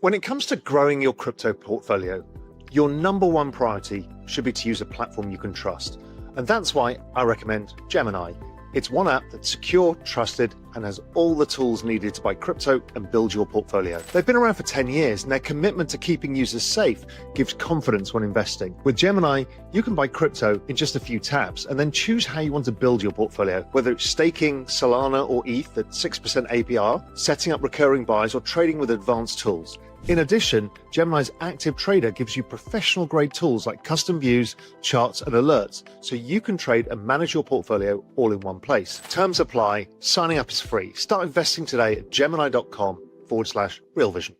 When it comes to growing your crypto portfolio, your number one priority should be to use a platform you can trust. And that's why I recommend Gemini. It's one app that's secure, trusted, and has all the tools needed to buy crypto and build your portfolio. They've been around for 10 years, and their commitment to keeping users safe gives confidence when investing. With Gemini, you can buy crypto in just a few taps and then choose how you want to build your portfolio, whether it's staking Solana or ETH at 6% APR, setting up recurring buys, or trading with advanced tools. In addition, Gemini's Active Trader gives you professional-grade tools like custom views, charts, and alerts, so you can trade and manage your portfolio all in one place. Terms apply. Signing up is free. Start investing today at gemini.com/Real Vision.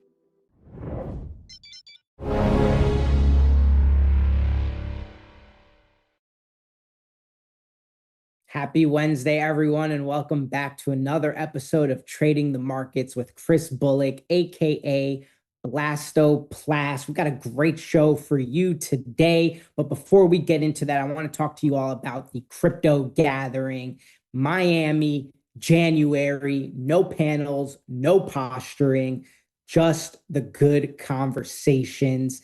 Happy Wednesday, everyone, and welcome back to another episode of Trading the Markets with Kris Bullock, aka Blastoplas. We've got a great show for you today. But before we get into that, I want to talk to you all about the crypto gathering, Miami, January. No panels, no posturing, just the good conversations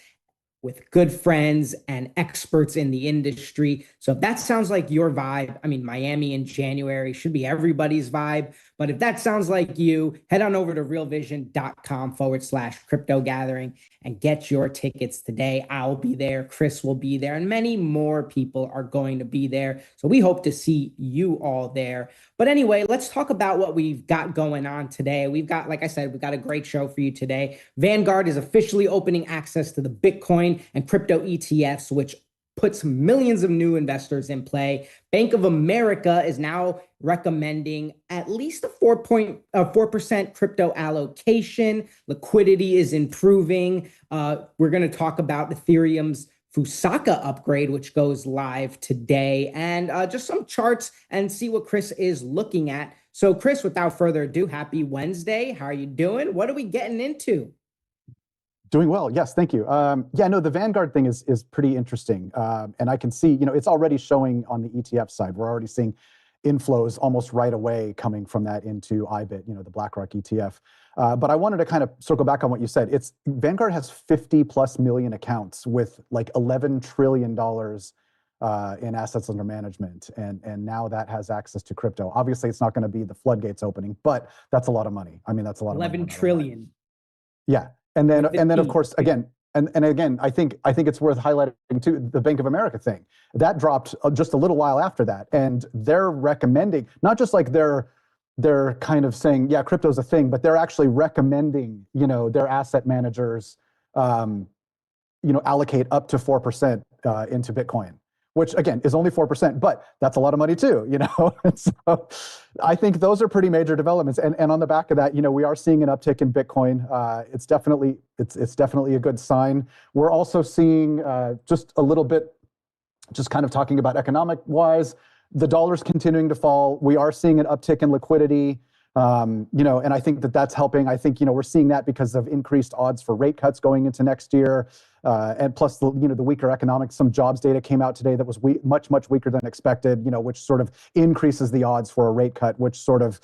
with good friends and experts in the industry. So if that sounds like your vibe, I mean, Miami in January should be everybody's vibe. But if that sounds like you, head on over to realvision.com/crypto gathering and get your tickets today. I'll be there. Kris will be there. And many more people are going to be there. So we hope to see you all there. But anyway, let's talk about what we've got going on today. We've got, like I said, we've got a great show for you today. Vanguard is officially opening access to the Bitcoin and crypto ETFs, which puts millions of new investors in play. Bank of America is now recommending at least a 4% crypto allocation. Liquidity is improving. We're going to talk about Ethereum's Fusaka upgrade, which goes live today, and just some charts and see what Kris is looking at. So Kris, without further ado, happy Wednesday. How are you doing? What are we getting into? Doing well, yes, thank you. Yeah, no, the Vanguard thing is pretty interesting, and I can see, it's already showing on the ETF side. We're already seeing inflows almost right away coming from that into IBIT, the BlackRock ETF. But I wanted to kind of circle back on what you said. Vanguard has 50+ million accounts with like $11 trillion in assets under management, and now that has access to crypto. Obviously, it's not going to be the floodgates opening, but that's a lot of money. I mean, that's a lot of money. 11 trillion. Yeah. And then of course, again, and again, I think it's worth highlighting too, the Bank of America thing. That dropped just a little while after that. And they're recommending, not just like they're kind of saying, yeah, crypto's a thing, but they're actually recommending, their asset managers, allocate up to 4% into Bitcoin, which again is only 4%, but that's a lot of money too, And so I think those are pretty major developments. And on the back of that, we are seeing an uptick in Bitcoin. It's definitely a good sign. We're also seeing just a little bit, just kind of talking about economic wise, the dollar's continuing to fall. We are seeing an uptick in liquidity. And I think that's helping. I think, we're seeing that because of increased odds for rate cuts going into next year. And plus the weaker economics, some jobs data came out today that was much weaker than expected, which sort of increases the odds for a rate cut, which sort of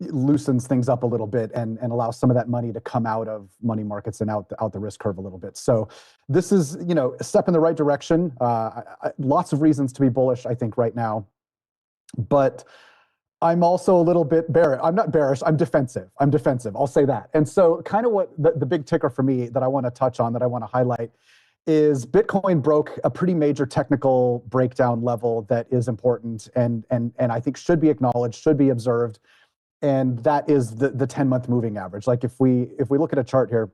loosens things up a little bit and allows some of that money to come out of money markets and out the risk curve a little bit. So this is, a step in the right direction. Lots of reasons to be bullish, I think, right now. But I'm also a little bit bearish. I'm not bearish, I'm defensive. I'll say that. And so kind of what the big ticker for me that I want to touch on, that I want to highlight, is Bitcoin broke a pretty major technical breakdown level that is important and I think should be acknowledged, should be observed. And that is the 10-month moving average. Like if we look at a chart here,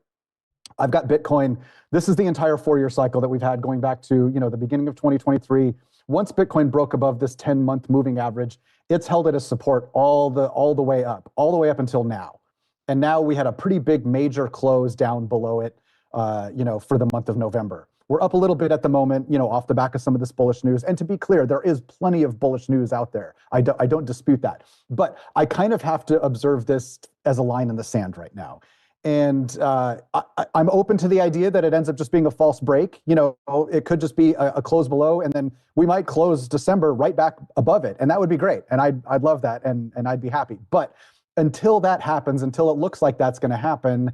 I've got Bitcoin. This is the entire 4-year cycle that we've had going back to, the beginning of 2023. Once Bitcoin broke above this 10-month moving average, it's held at a support all the way up until now. And now we had a pretty big major close down below it, for the month of November. We're up a little bit at the moment, off the back of some of this bullish news. And to be clear, there is plenty of bullish news out there. I don't dispute that. But I kind of have to observe this as a line in the sand right now. And I'm open to the idea that it ends up just being a false break. It could just be a close below, and then we might close December right back above it. And that would be great. And I'd love that, and I'd be happy. But until that happens, until it looks like that's going to happen,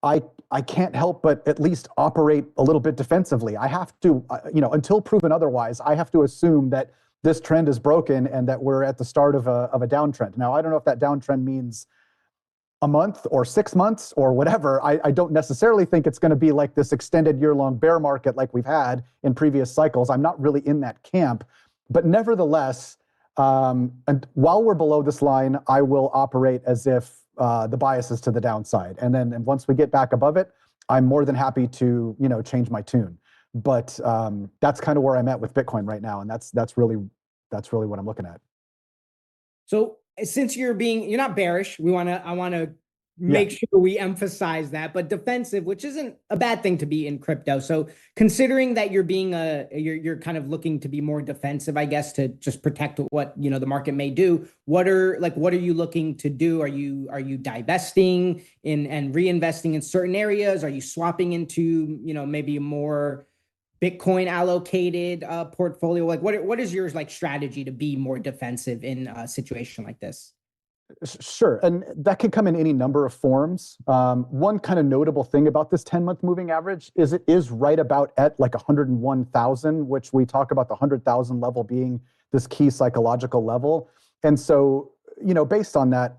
I can't help but at least operate a little bit defensively. I have to, until proven otherwise, I have to assume that this trend is broken and that we're at the start of a downtrend. Now, I don't know if that downtrend means a month or 6 months or whatever. I don't necessarily think it's going to be like this extended year-long bear market like we've had in previous cycles. I'm not really in that camp. But nevertheless, and while we're below this line, I will operate as if the bias is to the downside. And then once we get back above it, I'm more than happy to change my tune. But that's kind of where I'm at with Bitcoin right now, and that's really what I'm looking at. So since you're not bearish, I want to make sure we emphasize that, but defensive, which isn't a bad thing to be in crypto. So considering that you're you're kind of looking to be more defensive, I guess, to just protect what the market may do. What are you looking to do? Are you divesting and reinvesting in certain areas? Are you swapping into maybe a more Bitcoin allocated portfolio? Like what is your strategy to be more defensive in a situation like this? Sure, and that can come in any number of forms. One kind of notable thing about this 10-month moving average is it is right about at like 101,000, which we talk about the 100,000 level being this key psychological level. And so, based on that,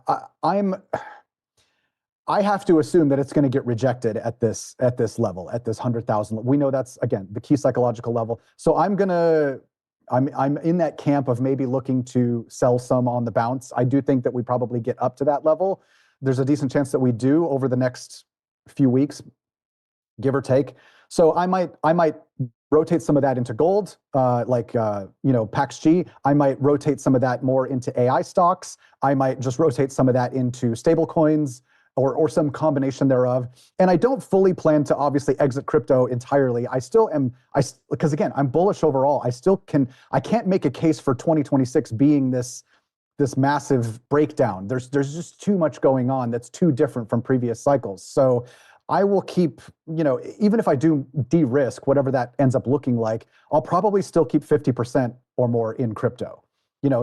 I have to assume that it's going to get rejected at this level, at this 100,000. We know that's, again, the key psychological level. So I'm in that camp of maybe looking to sell some on the bounce. I do think that we probably get up to that level. There's a decent chance that we do over the next few weeks, give or take. So I might rotate some of that into gold, PAX G. I might rotate some of that more into AI stocks. I might just rotate some of that into stable coins, or some combination thereof. And I don't fully plan to obviously exit crypto entirely. I still am, because again, I'm bullish overall. I can't make a case for 2026 being this massive breakdown. There's just too much going on that's too different from previous cycles. So I will keep, even if I do de-risk, whatever that ends up looking like, I'll probably still keep 50% or more in crypto.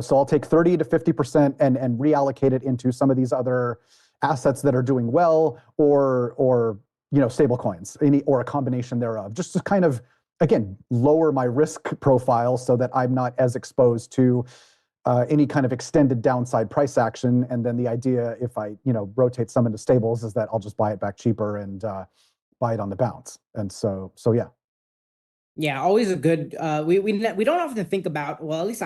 So I'll take 30 to 50% and reallocate it into some of these other assets that are doing well, or stable coins, or a combination thereof, just to kind of, again, lower my risk profile so that I'm not as exposed to any kind of extended downside price action. And then the idea, if I rotate some into stables, is that I'll just buy it back cheaper and buy it on the bounce. And so yeah. Yeah, always a good. We don't often think about. Well, at least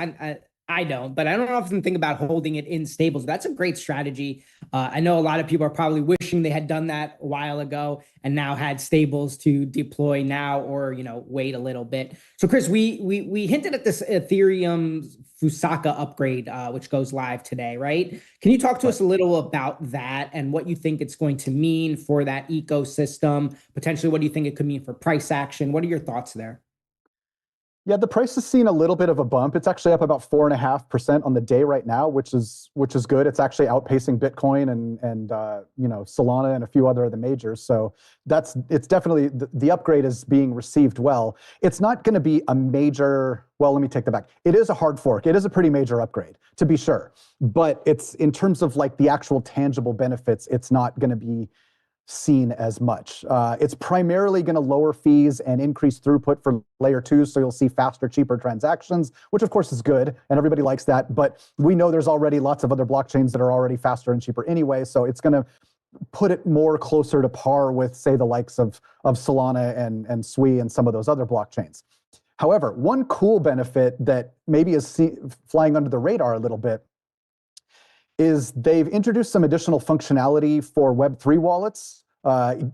I don't, but I don't often think about holding it in stables. That's a great strategy. I know a lot of people are probably wishing they had done that a while ago and now had stables to deploy now, or wait a little bit. So Kris, we hinted at this Ethereum Fusaka upgrade, which goes live today, right? Can you talk to us a little about that and what you think it's going to mean for that ecosystem? Potentially, what do you think it could mean for price action? What are your thoughts there? Yeah, the price has seen a little bit of a bump. It's actually up about 4.5% on the day right now, which is good. It's actually outpacing Bitcoin and Solana and a few other of the majors. So it's definitely the upgrade is being received well. It's not going to be a major. Well, let me take that back. It is a hard fork. It is a pretty major upgrade, to be sure. But it's in terms of like the actual tangible benefits, it's not going to be seen as much. It's primarily going to lower fees and increase throughput for layer 2, so you'll see faster, cheaper transactions, which of course is good, and everybody likes that. But we know there's already lots of other blockchains that are already faster and cheaper anyway, so it's going to put it more closer to par with, say, the likes of Solana and Sui and some of those other blockchains. However, one cool benefit that maybe is flying under the radar a little bit is they've introduced some additional functionality for Web3 wallets,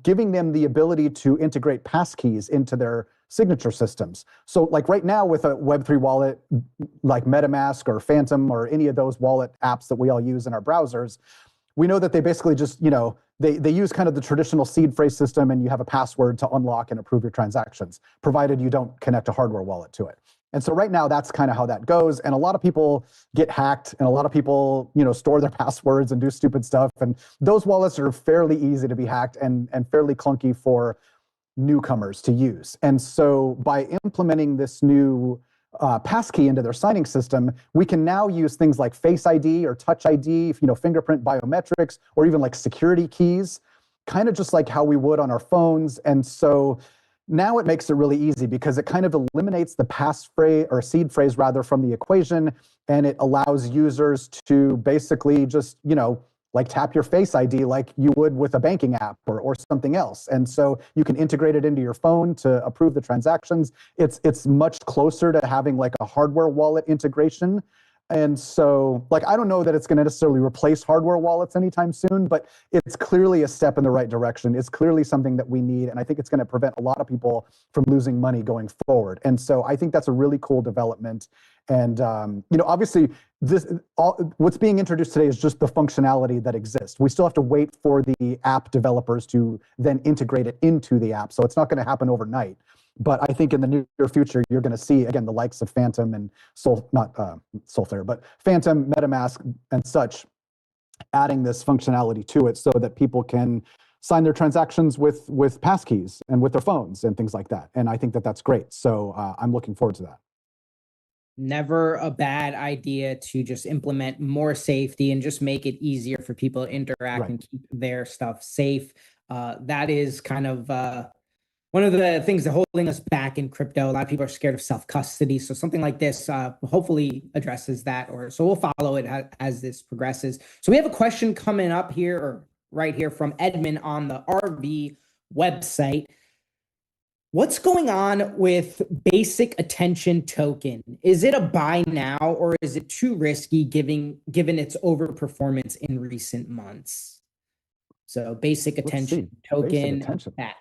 giving them the ability to integrate passkeys into their signature systems. So like right now with a Web3 wallet like MetaMask or Phantom or any of those wallet apps that we all use in our browsers, we know that they basically just, they use kind of the traditional seed phrase system, and you have a password to unlock and approve your transactions, provided you don't connect a hardware wallet to it. And so right now, that's kind of how that goes. And a lot of people get hacked, and a lot of people, store their passwords and do stupid stuff. And those wallets are fairly easy to be hacked and fairly clunky for newcomers to use. And so by implementing this new passkey into their signing system, we can now use things like Face ID or Touch ID, fingerprint biometrics, or even like security keys. kind of just like how we would on our phones. And so now it makes it really easy because it kind of eliminates the passphrase or seed phrase rather from the equation, and it allows users to basically just, like tap your Face ID like you would with a banking app or something else. And so you can integrate it into your phone to approve the transactions. It's much closer to having like a hardware wallet integration. And so, like, I don't know that it's going to necessarily replace hardware wallets anytime soon, but it's clearly a step in the right direction. It's clearly something that we need, and I think it's going to prevent a lot of people from losing money going forward. And so I think that's a really cool development. And obviously, what's being introduced today is just the functionality that exists. We still have to wait for the app developers to then integrate it into the app. So it's not going to happen overnight. But I think in the near future, you're going to see, again, the likes of Phantom and Solflare, but Phantom, MetaMask, and such, adding this functionality to it so that people can sign their transactions with passkeys and with their phones and things like that. And I think that that's great. So I'm looking forward to that. Never a bad idea to just implement more safety and just make it easier for people to interact and keep their stuff safe. That is kind of one of the things that holding us back in crypto. A lot of people are scared of self-custody. So something like this hopefully addresses that, so we'll follow it as this progresses. So we have a question coming up here, or right here, from Edmund on the RV website. What's going on with basic attention token? Is it a buy now, or is it too risky given its overperformance in recent months? So basic attention token, BAT.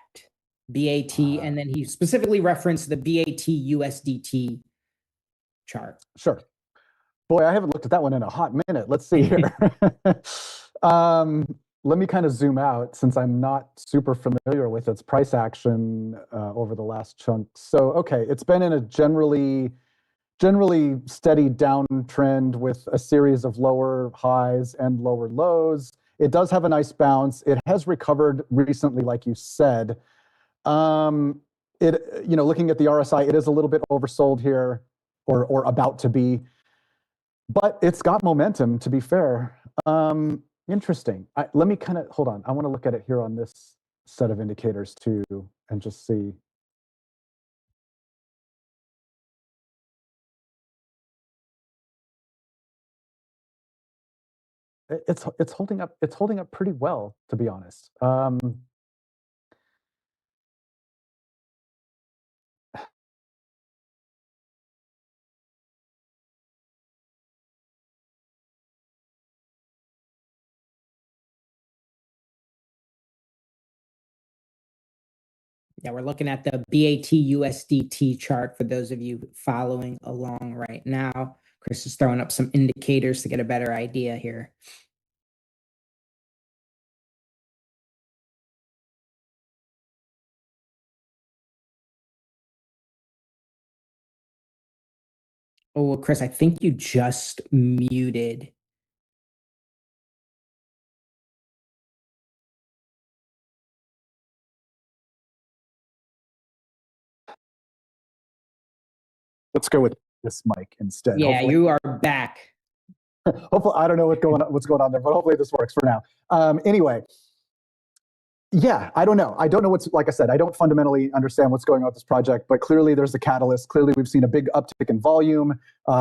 BAT, and then he specifically referenced the BAT USDT chart. Sure. Boy, I haven't looked at that one in a hot minute. Let's see here. Let me kind of zoom out since I'm not super familiar with its price action over the last chunk. So, okay, it's been in a generally steady downtrend with a series of lower highs and lower lows. It does have a nice bounce. It has recovered recently, like you said. Looking at the RSI, it is a little bit oversold here, or about to be, but it's got momentum, to be fair. Interesting. Let me kind of, hold on. I want to look at it here on this set of indicators too, and just see. It's holding up. It's holding up pretty well, to be honest. Yeah, we're looking at the BAT USDT chart for those of you following along right now. Kris is throwing up some indicators to get a better idea here. Oh, well, Kris, I think you just muted. Let's go with this mic instead. Yeah, hopefully. You are back. Hopefully, I don't know what's going on there, but hopefully this works for now. Anyway, yeah, I don't know. Like I said, I don't fundamentally understand what's going on with this project, but clearly there's a catalyst. Clearly we've seen a big uptick in volume,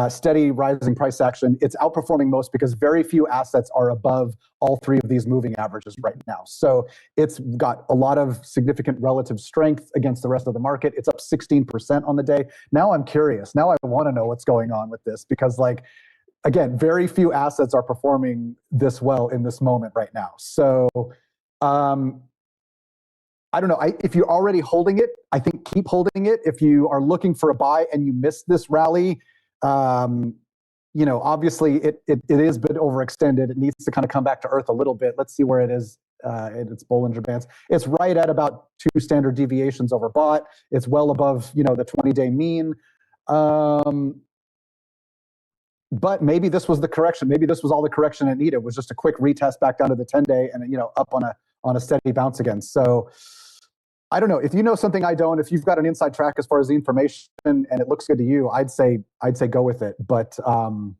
steady rising price action. It's outperforming most because very few assets are above all three of these moving averages right now. So it's got a lot of significant relative strength against the rest of the market. It's up 16% on the day. Now I'm curious. Now I want to know what's going on with this because, like, again, very few assets are performing this well in this moment right now. So, I don't know. If you're already holding it, I think keep holding it. If you are looking for a buy and you missed this rally, obviously it is a bit overextended. It needs to kind of come back to earth a little bit. Let's see where it is in its Bollinger Bands. It's right at about 2 standard deviations overbought. It's well above, the 20-day mean. But maybe this was the correction. Maybe this was all the correction it needed. It was just a quick retest back down to the 10-day and, up on a steady bounce again. So I don't know. If you know something I don't, if you've got an inside track as far as the information and it looks good to you, I'd say go with it. But I'm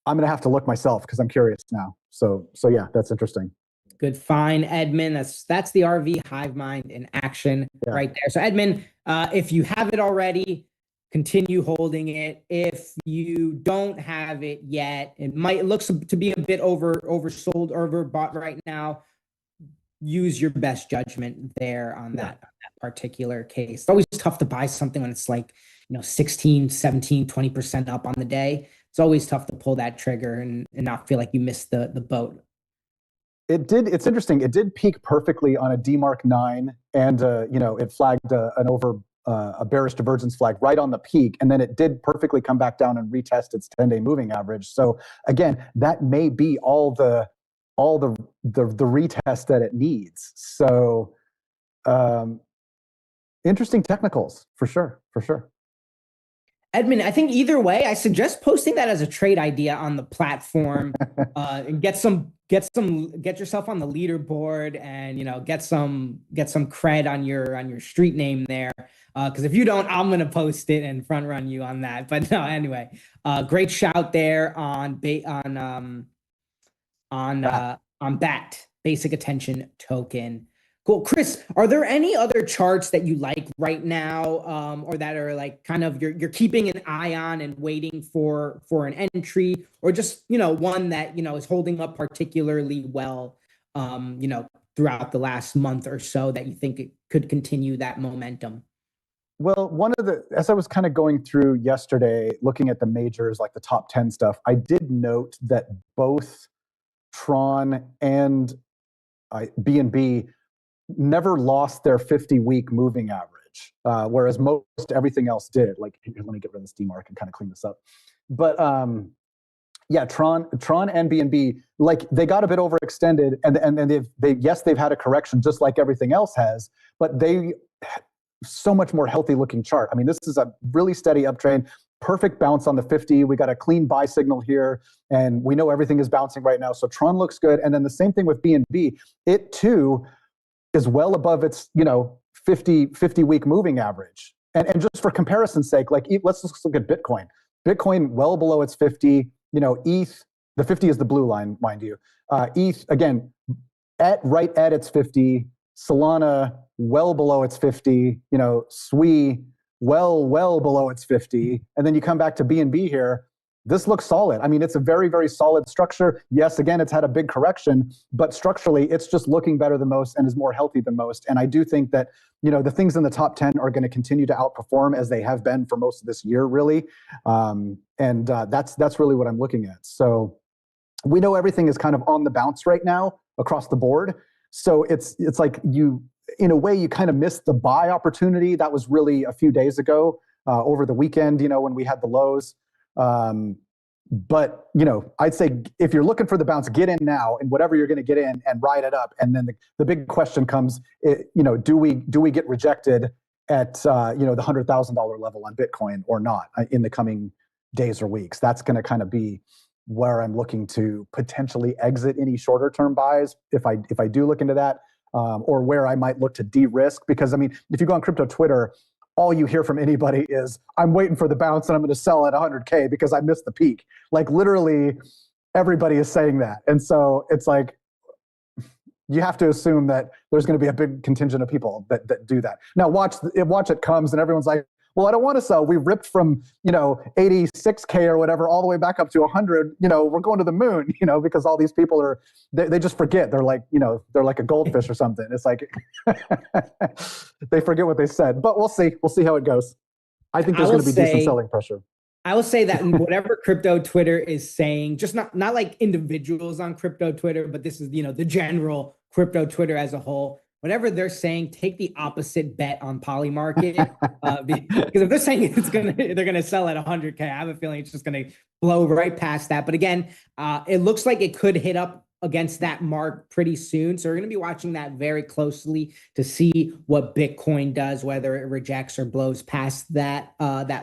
going to have to look myself because I'm curious now. So yeah, that's interesting. Good find, Edmund. That's the RV hive mind in action right there. So Edmund, if you have it already, continue holding it. If you don't have it yet, it looks to be a bit oversold or overbought right now. Use your best judgment there on that particular case. It's always tough to buy something when it's like, 16, 17, 20% up on the day. It's always tough to pull that trigger and not feel like you missed the boat. It's interesting. It did peak perfectly on a DMARC 9, and it flagged a bearish divergence flag right on the peak, and then it did perfectly come back down and retest its 10-day moving average. So again, that may be all the retest that it needs. So interesting technicals for sure. Edmund, I think either way, I suggest posting that as a trade idea on the platform, and get yourself on the leaderboard, and get some cred on your street name there. Because if you don't, I'm gonna post it and front run you on that. But no, anyway, great shout there on BAT, basic attention token. Cool. Kris, are there any other charts that you like right now, or that are like kind of you're keeping an eye on and waiting for an entry, or just one that is holding up particularly well, throughout the last month or so that you think it could continue that momentum? Well, as I was kind of going through yesterday, looking at the majors, like the top 10 stuff, I did note that both Tron and BNB never lost their 50-week moving average, whereas most everything else did. Like, here, let me get rid of this DMARC and kind of clean this up. But Tron and BNB, like, they got a bit overextended, and they've had a correction just like everything else has, but they so much more healthy looking chart. I mean, this is a really steady uptrend, perfect bounce on the 50. We got a clean buy signal here, and we know everything is bouncing right now. So Tron looks good, and then the same thing with BNB. It too is well above its 50-week moving average. And just for comparison's sake, like, let's just look at Bitcoin. Bitcoin well below its 50. ETH, the 50 is the blue line, mind you. ETH again right at its 50. Solana well below its 50. SWI well below its 50. And then you come back to BNB here. This looks solid. I mean, it's a very, very solid structure. Yes, again, it's had a big correction, but structurally, it's just looking better than most and is more healthy than most. And I do think that, the things in the top 10 are going to continue to outperform as they have been for most of this year, really. That's really what I'm looking at. So we know everything is kind of on the bounce right now across the board. So it's like in a way, you kind of missed the buy opportunity. That was really a few days ago, over the weekend, when we had the lows. But I'd say if you're looking for the bounce, get in now, and whatever you're going to get in and ride it up. And then the big question comes, do we get rejected at the $100,000 level on Bitcoin or not in the coming days or weeks? That's going to kind of be where I'm looking to potentially exit any shorter term buys if I do look into that, or where I might look to de-risk. Because I mean, if you go on crypto Twitter, all you hear from anybody is, I'm waiting for the bounce and I'm going to sell at 100K because I missed the peak. Like, literally everybody is saying that. And so it's like, you have to assume that there's going to be a big contingent of people that do that. Now watch it comes and everyone's like, well, I don't want to sell. We ripped from, 86K or whatever, all the way back up to 100, we're going to the moon, because all these people they just forget. They're like, they're like a goldfish or something. It's like, they forget what they said, but we'll see. We'll see how it goes. I think there's going to be decent selling pressure. I will say that whatever crypto Twitter is saying, just not like individuals on crypto Twitter, but this is, the general crypto Twitter as a whole. Whatever they're saying, take the opposite bet on Polymarket, because if they're saying they're gonna sell at 100K, I have a feeling it's just gonna blow right past that. But again, it looks like it could hit up against that mark pretty soon, so we're gonna be watching that very closely to see what Bitcoin does, whether it rejects or blows past that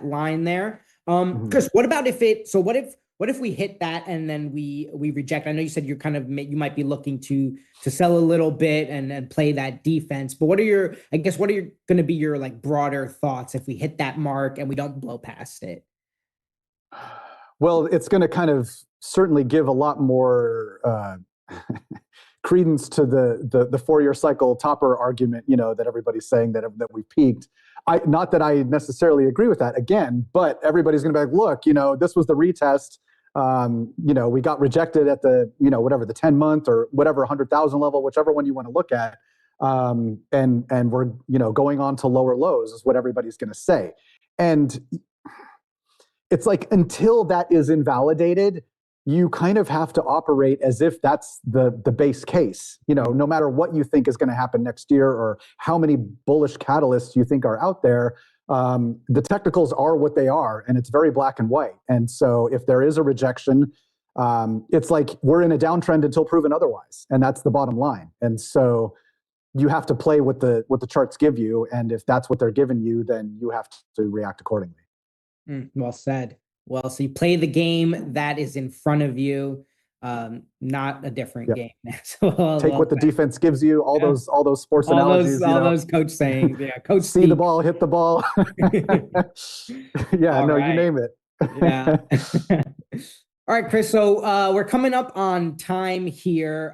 line there. Kris, what about what if we hit that and then we reject? I know you said you you might be looking to sell a little bit and play that defense, but what are going to be your like broader thoughts if we hit that mark and we don't blow past it? Well, it's going to kind of certainly give a lot more credence to the 4-year cycle topper argument, that everybody's saying that we've peaked. Not that I necessarily agree with that again, but everybody's going to be like, look, this was the retest. We got rejected at the, whatever, the 10-month or whatever, 100,000 level, whichever one you want to look at. And we're, going on to lower lows is what everybody's going to say. And it's like, until that is invalidated, you kind of have to operate as if that's the base case, no matter what you think is going to happen next year or how many bullish catalysts you think are out there. The technicals are what they are, and it's very black and white. And so if there is a rejection, it's like we're in a downtrend until proven otherwise. And that's the bottom line. And so you have to play what the charts give you. And if that's what they're giving you, then you have to react accordingly. Well said. Well, so you play the game that is in front of you, not a different game. So, take what the defense gives you. All those sports analogies. Those coach sayings. Yeah, coach. See the ball, hit the ball. Yeah, All right. you name it. Yeah. All right, Kris. So we're coming up on time here.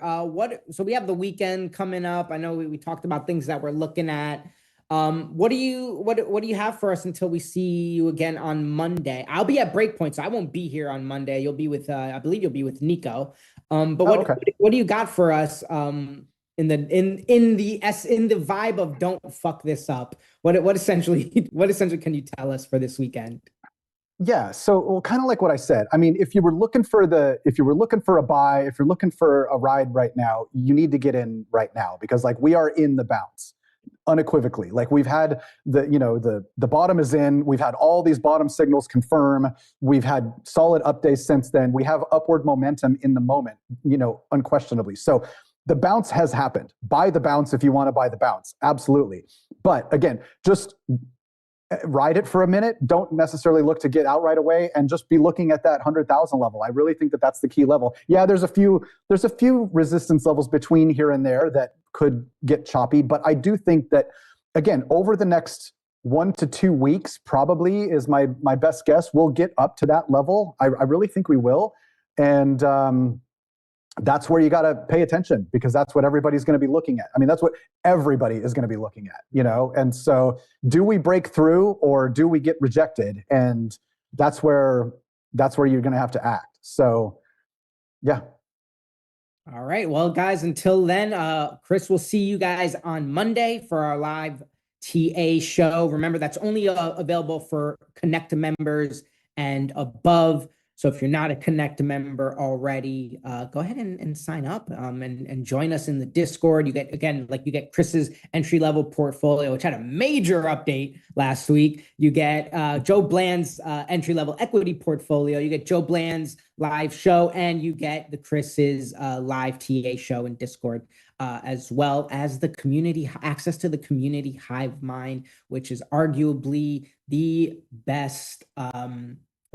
So we have the weekend coming up. I know we talked about things that we're looking at. What do you have for us until we see you again on Monday? I'll be at Breakpoint, so I won't be here on Monday. You'll be with, I believe you'll be with Nico. But what do you got for us? In the vibe of don't fuck this up. What essentially can you tell us for this weekend? Yeah, so kind of like what I said. I mean, if you were looking for a buy, if you're looking for a ride right now, you need to get in right now, because like we are in the bounce. Unequivocally, like we've had the bottom is in. We've had all these bottom signals confirm. We've had solid updates since then. We have upward momentum in the moment, unquestionably. So the bounce has happened. Buy the bounce if you want to buy the bounce, absolutely. But again, just ride it for a minute. Don't necessarily look to get out right away, and just be looking at that 100,000 level. I really think that that's the key level. Yeah, there's a few resistance levels between here and there that could get choppy, but I do think that, again, over the next 1 to 2 weeks, probably is my best guess, we'll get up to that level. I really think we will. And that's where you got to pay attention, because that's what everybody's going to be looking at. I mean, that's what everybody is going to be looking at, And so do we break through or do we get rejected? And that's where you're going to have to act. So, yeah. All right. Well, guys, until then, Kris will see you guys on Monday for our live TA show. Remember, that's only available for Connect members and above. So if you're not a Connect member already, go ahead and sign up and join us in the Discord. You get Kris's entry-level portfolio, which had a major update last week. You get Joe Bland's entry-level equity portfolio. You get Joe Bland's live show, and you get the Kris's live TA show in Discord, as well as the community access to the community hive mind, which is arguably the best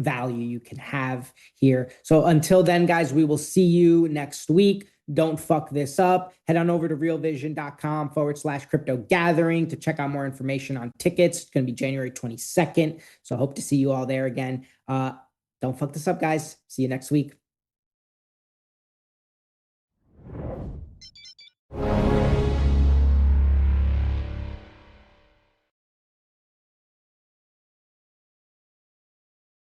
value you can have here. So until then, guys, we will see you next week. Don't fuck this up. Head on over to realvision.com/crypto gathering to check out more information on tickets. It's going to be January 22nd. So I hope to see you all there again. Don't fuck this up, guys. See you next week.